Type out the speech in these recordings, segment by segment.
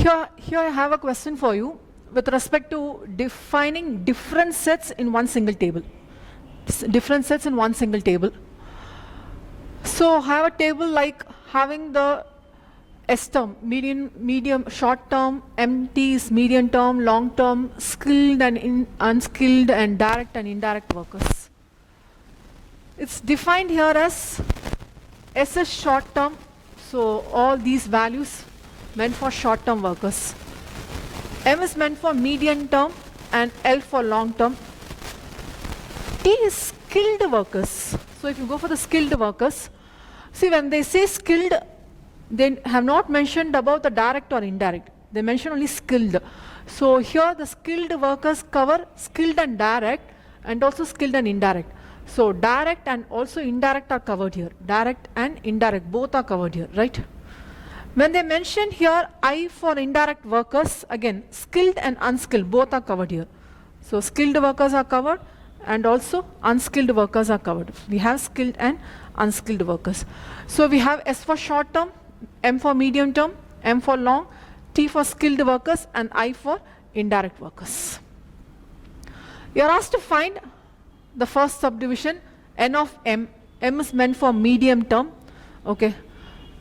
Here I have a question for you with respect to defining different sets in one single table. Different sets in one single table. So I have a table like having the S term, medium, short term, MTs, medium term, long term, skilled and unskilled, and direct and indirect workers. It's defined here as S is short term, so all these values meant for short term workers. M is meant for medium term and L for long term. T is skilled workers. So if you go for the skilled workers, see when they say skilled, they have not mentioned about the direct or indirect. They mention only skilled. So here the skilled workers cover skilled and direct and also skilled and indirect. So direct and also indirect are covered here. Direct and indirect both are covered here, right? When they mention here I for indirect workers, again skilled and unskilled both are covered here. So skilled workers are covered and also unskilled workers are covered. We have skilled and unskilled workers. So we have S for short term, M for medium term, M for long, T for skilled workers, and I for indirect workers. You are asked to find the first subdivision, N of M. M is meant for medium term. Okay.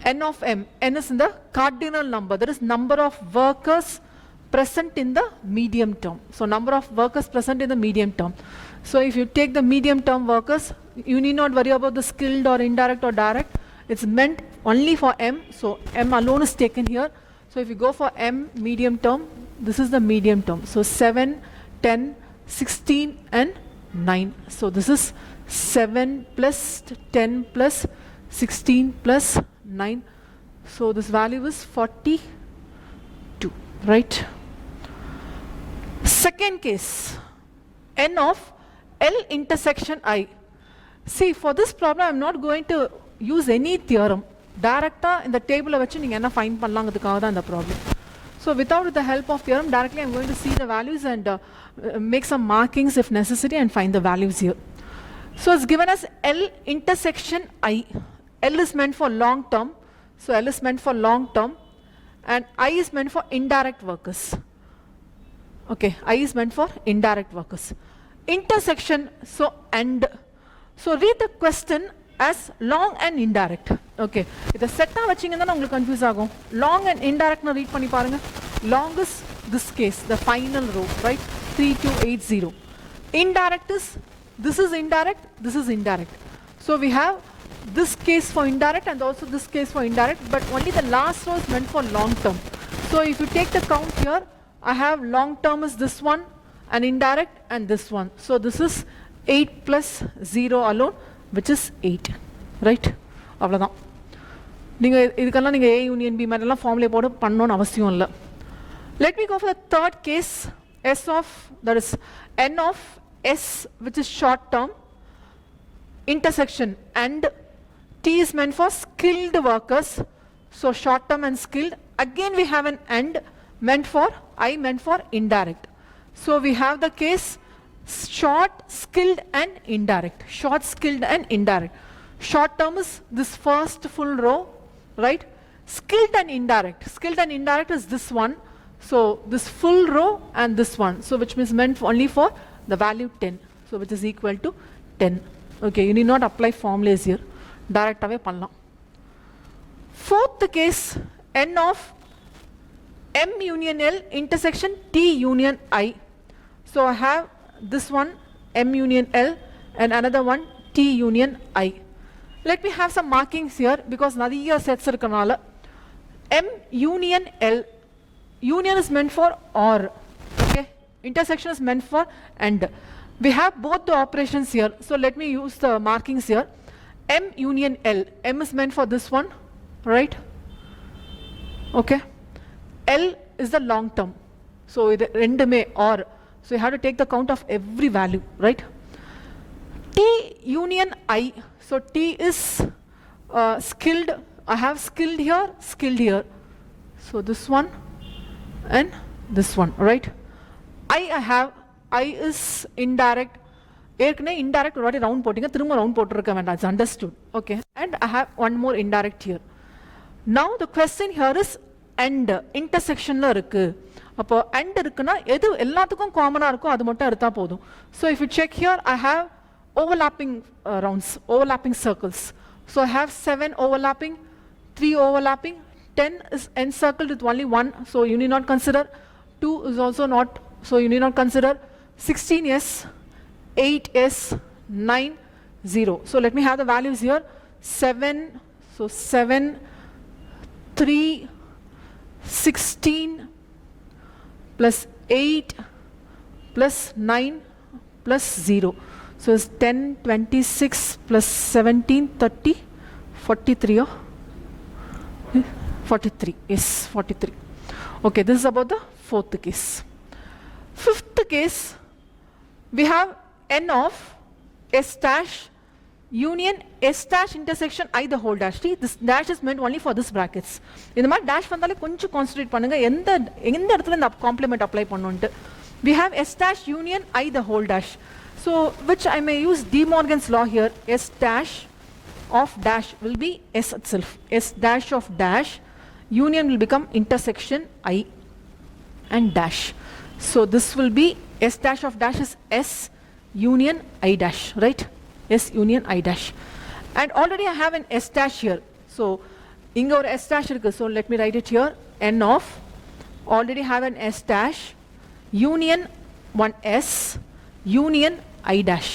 N of M. N is in the cardinal number. That is number of workers present in the medium term. So number of workers present in the medium term. So if you take the medium term workers, you need not worry about the skilled or indirect or direct. It's meant only for M. So M alone is taken here. So if you go for M medium term, this is the medium term. So 7, 10, 16 and 9. So this is 7 plus 10 plus 16 plus 9. So this value is 42, right? Second case, N of L intersection I. See, for this problem I am not going to use any theorem. Directly in the table vechchu neenga enna find pannalangadhukaga dhaan the problem. So without the help of theorem, directly I am going to see the values and make some markings if necessary and find the values here. So it's given as L intersection I. L is meant for long term. So L is meant for long term and I is meant for indirect workers. Okay, I is meant for indirect workers. Intersection, so and. So read the question as long and indirect. Okay, the set you confuse long and indirect na read panni parunga. Long is this case, the final row, right? 3280. Indirect is this is indirect, this is indirect. So we have this case for indirect and also this case for indirect, but only the last row is meant for long term. So if you take the count here, I have long term is this one and indirect and this one. So this is 8 plus 0 alone, which is 8, right? அவ்வளவுதான். நீங்க இதுக்கெல்லாம் நீங்க A union B மாதிரிலாம் formula போட்டு பண்ணனும் அவசியம் இல்ல. Let me go for the third case, S of, that is N of S, which is short term, intersection and T is meant for skilled workers. So short term and skilled. Again we have an and meant for, I meant for indirect. So we have the case short, skilled and indirect. Short, skilled and indirect. Short term is this first full row, right? Skilled and indirect. Skilled and indirect is this one. So this full row and this one. So which means meant only for the value 10. So which is equal to 10. Okay, you need not apply formulas here. Direct away pannalam. Fourth case, N of M union L intersection T union I. So I have this one M union L and another one T union I. Let me have some markings here because nadiya sets irukanaala. M union L. Union is meant for or. Okay. Intersection is meant for and. We have both the operations here. So let me use the markings here. M union L. M is meant for this one, right? Okay. L is the long term. So இது ரெண்டுமே or. So you have to take the count of every value, right? T union I. So T is skilled. I have skilled here, skilled here. So this one and this one, right? I have, I is indirect. Indirect or round potting, round potter it's understood. Okay. And I have one more indirect here. Now the question here is and intersectionல இருக்கு. அப்போ and இருக்குன்னா எது எல்லாத்துக்கும் காமனா இருக்கோ அது மட்டும் எடுத்தா போதும். So if you check here, I have overlapping rounds, overlapping circles. So I have 7 overlapping, 3 overlapping, 10 is encircled with only 1, so you need not consider. 2 is also not, so you need not consider. 16 yes, 8 yes, 9 0. So let me have the values here. 7, so 7, 3, 16 plus 8 plus 9 plus 0. So it's 10, 26 plus 17, 30, 43. 43, yes, 43. Okay, this is about the fourth case. Fifth case, we have n of s dash union s dash intersection I the whole dash. See, this dash is meant only for this brackets. இந்த மாதிரி dash வந்தாலே கொஞ்சம் concentrate பண்ணுங்க எந்த இடத்துல இந்த complement apply பண்ணனும்னு. We have s dash union I the whole dash. So which I may use De Morgan's law here. S dash of dash will be s itself. S dash of dash union will become intersection I and dash. So this will be s dash of dash is s union I dash, right? S union I dash. And already I have an s dash here. So inga or s dash irukku. So let me write it here. N of already have an s dash union 1s union I dash.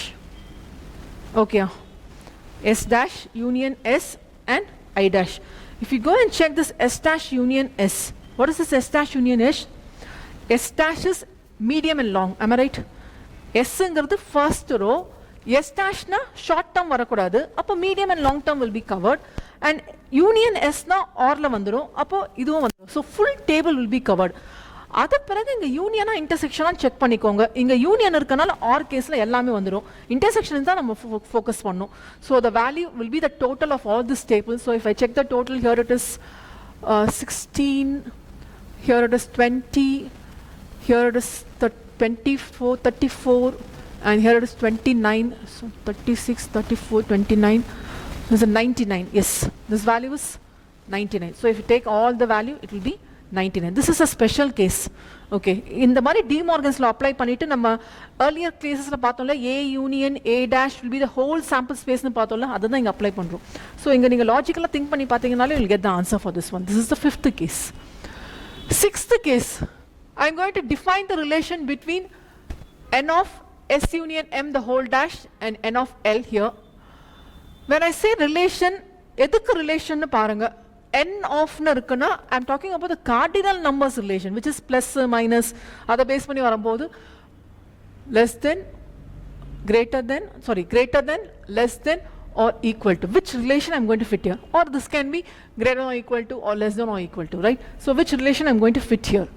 Okay. S dash union s and I dash. If you go and check this s dash union s, what is this s dash union s? S dash is medium and long. Am I right? S is first row. S dash na short term varakudadu. Appo medium and long term will be covered. And union s na or la vandrum. Appo iduvum vandrum. So full table will be covered. அது பிறகு இங்க யூனியனா இன்டர்செக்ஷனா check பண்ணிக்கோங்க. இங்க union இருக்கனால R கேஸ்ல எல்லாமே வந்துரும். Intersection தான் நம்ம ஃபோக்கஸ் பண்ணோம். So the value will be the total of all this table. So if I check the total, here it is 16, here it is 20, here it is 24, 34, and here it is 29. So 36, 34, 29. This is 99. Yes, this value is 99. So if you take all the value, it will be 99. This is a special case. Okay, இந்த மாதிரி De Morgan's law apply பண்ணிட்டு நம்ம earlier cases பார்த்தோம்ல A union A dash will be the whole sample space னு பார்த்தோம்ல அதுதான் இங்க apply பண்றோம். So இங்க நீங்க லாஜிக்கலா திங்க் பண்ணி பாத்தீங்கனாலே you will get the answer for this one. This is the fifth case. Sixth case, I am going to define the relation between n of s union m the whole dash and n of l here. When I say relation, எதுக்கு relation னு பாருங்க. n of னு இருக்குனா I am talking about the cardinal numbers relation, which is plus minus அத base பண்ணி வரும்போது less than greater than less than or equal to, which relation I am going to fit here, or this can be greater than or equal to or less than or equal to, right? So which relation I am going to fit here.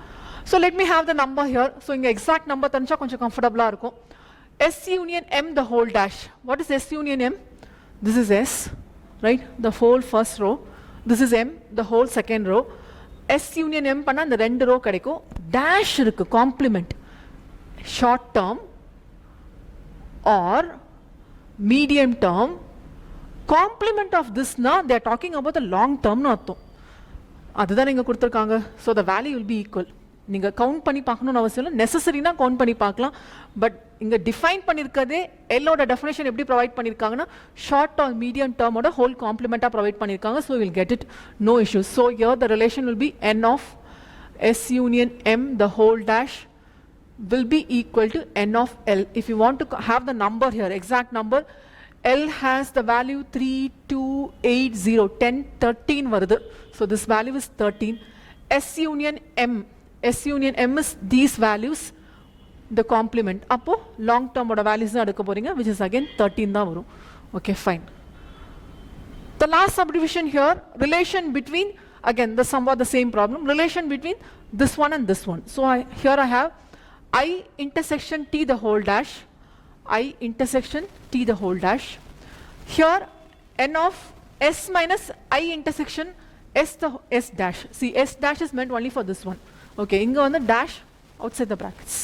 So let me have the number here. So inga exact number thancha konjam comfortable ah irukum. S union m the whole dash. What is S union m? This is S, right? The whole first row. This is m the whole second row. S union m பண்ணா அந்த ரெண்டு row கிடைக்கும். Dash இருக்கு complement. Short term or medium term. Complement of this na they are talking about the long term னு அர்த்தம். அதுதான் இங்க கொடுத்திருக்காங்க. So the value will be equal. நீங்க கவுண்ட் பண்ணி பார்க்கணும்னு அவசியம் இல்லை. நெசசரினா கவுண்ட் பண்ணி பார்க்கலாம். பட் இங்க டிஃபைன் பண்ணிருக்கதே எல்லோட டெஃபினேஷன் எப்படி ப்ரொவைட் பண்ணிருக்காங்கன்னா ஷார்ட் ஆர் மீடியம் டேர்மோட ஹோல் காம்ப்ளிமெண்டா ப்ரொவைட் பண்ணிருக்காங்க. So will get it no issues. So here the relation will be n of s union m the whole dash will be equal to n of l. If you want to have the number here, exact number, L has the value 3, 2, 8, 0, 10, 13 வருது. So this value is 13. S union M is these values, the complement. அப்போ long term ஓட values தான் எடுக்க போறீங்க, which is again 13 தான் வரும். Okay, fine. The last subdivision here, relation between, again the somewhat the same problem, relation between this one and this one. So here I have I intersection T the whole dash, I intersection T the whole dash. Here n of s minus I intersection s the s dash. See, s dash is meant only for this one. Okay, inga on the dash outside the brackets.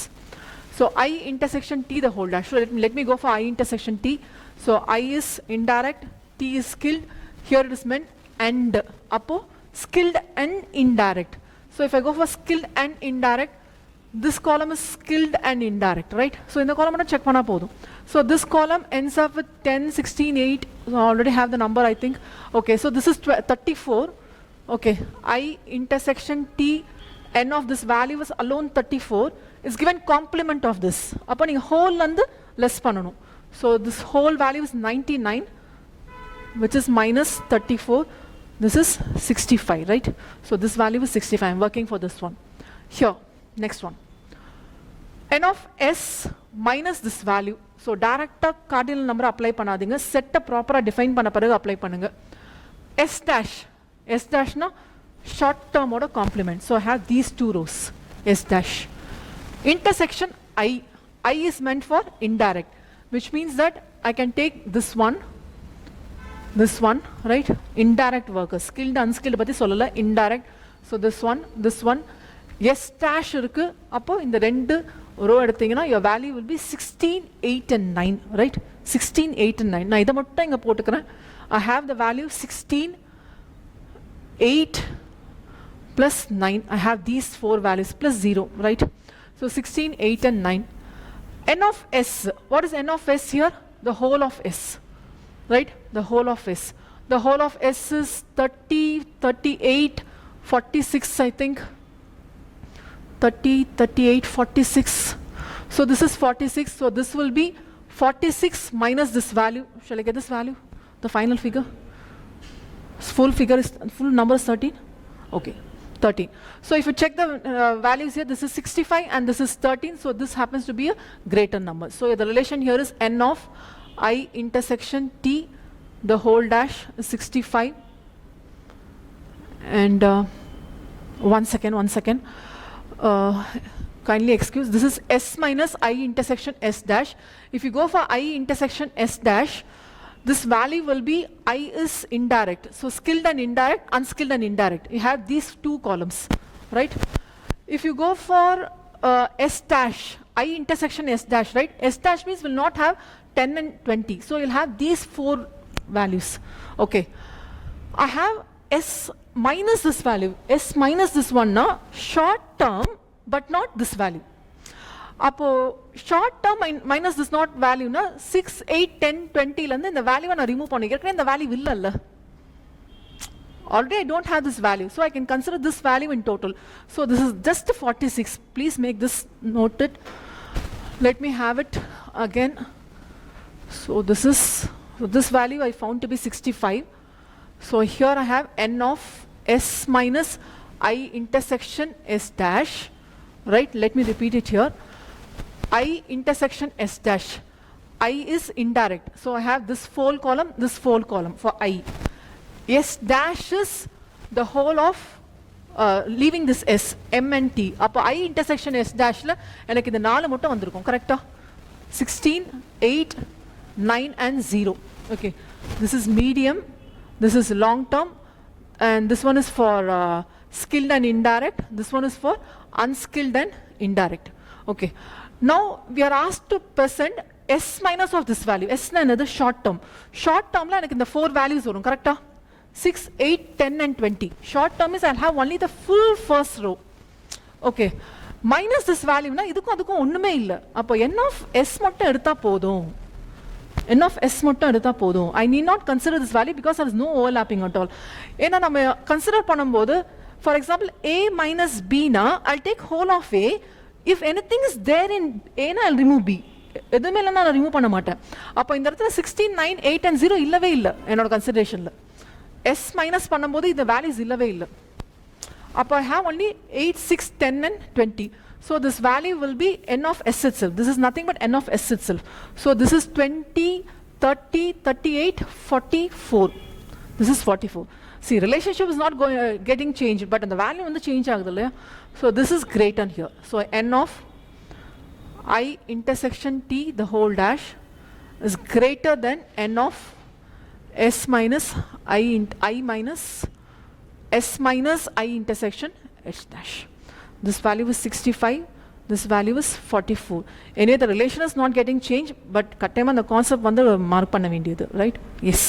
So I intersection T the whole dash. So let me go for I intersection T. So I is indirect, T is skilled. Here it is meant and. Appo skilled and indirect. So if I go for skilled and indirect, this column is skilled and indirect, right? So in the column, check panna podum. So this column ends up with 10, 16, 8. So I already have the number, I think. Okay, so this is 34. Okay, I intersection T, n of this value is alone 34, is given complement of this. Upon a whole and less pananu. So this whole value is 99, which is minus 34. This is 65, right? So this value is 65. I'm working for this one. Here, next one. N of S minus this value. So direct cardinal number apply பண்ணாதீங்க. Set a proper define பண்ண பிறகு apply பண்ணுங்க. S dash. S dash na short term order complement. So I have these two rows. S dash. Intersection I. I is meant for indirect, which means that I can take this one, right? Indirect workers. Skilled, unskilled, பத்தி சொல்லல. Indirect. So this one. S dash இருக்கு. அப்போ இந்த ரெண்டு row எடுத்தீங்கன்னா your value will be 16, 8 and 9, right? 16, 8 and 9. நான் இதை மட்டும் இங்க போட்டுக்கிறேன். I have the value 16, 8 plus 9. I have these four values plus 0, right? So 16, 8 and 9. N of S. What is N of S here? The whole of S, right? The whole of S. The whole of S is 30, 38, 46, I think. 30, 38, 46. So this is 46. So this will be 46 minus this value. Shall I get this value? The final figure? Full number is 13? Okay, 13. So if you check the values here, this is 65 and this is 13. So this happens to be a greater number. So the relation here is N of I intersection T, the whole dash is 65. And one second. Kindly excuse, this is S minus I intersection S dash. If you go for I intersection S dash, this value will be I is indirect. So skilled and indirect, unskilled and indirect. You have these two columns, right? If you go for S dash, I intersection S dash, right? S dash means will not have 10 and 20. So you'll have these four values. Okay. I have S minus this value. S minus this one now, short term, but not this value. அப்போ short term minus this not value na 6, 8, 10, 20 ல இருந்து இந்த வேல்யூவை நான் remove பண்ணிக்கிறேன். இந்த value இல்லல்ல. Already I don't have this value, so I can consider this value in total. So this is just 46. Please make this noted. Let me have it again. So this value I found to be 65. So here I have N of S minus I intersection S dash, right? Let me repeat it here. I intersection S dash. I is indirect. So I have this full column for I. S dash is the whole of leaving this S, M and T. அப்போ I intersection S dash ல எனக்கு இந்த 4 மட்டும் வந்திருக்கும். கரெக்ட்டா? 16, 8, 9 and 0. Okay. This is medium. This is long term. And this one is for skilled and indirect. This one is for unskilled and indirect. Okay. Now we are asked to present S minus of this value. S na another short term. Short term la enak inda 4 values varum, correct? 6, 8, 10 and 20. Short term is I'll have only the full first row. Okay. Minus this value na idukku adukku onnume illa. Appo N of S மட்டும் எடுத்தா போதும். N of S மட்டும் எடுத்தா போதும். I need not consider this value because there is no overlapping at all. ஏன்னா நம்ம consider பண்ணும்போது, for example, A minus B na, I'll take whole of A. If anything is there in A na, I'll remove B. எதுவுமே இல்லைன்னா நான் remove பண்ண மாட்டேன். அப்போ இந்த இடத்துல 16, 9, 8 and 0 இல்லவே இல்லை என்னோட கன்சிடரேஷனில். S மைனஸ் பண்ணும்போது இந்த வேல்யூஸ் இல்லவே இல்லை. அப்போ I have only 8, 6, 10 and 20. So this value will be N of S itself. This is nothing but N of S itself. So this is 20, 30, 38, 44. This is 44. See, relationship is not getting changed, but the value on the change agudalla. So this is greater here. So N of I intersection T, the whole dash, is greater than N of S minus I minus S minus I intersection S dash. This value is 65. This value is 44. Anyway, the relation is not getting changed, but kattayama the concept vandu mark panna vendiyadu, right? Yes.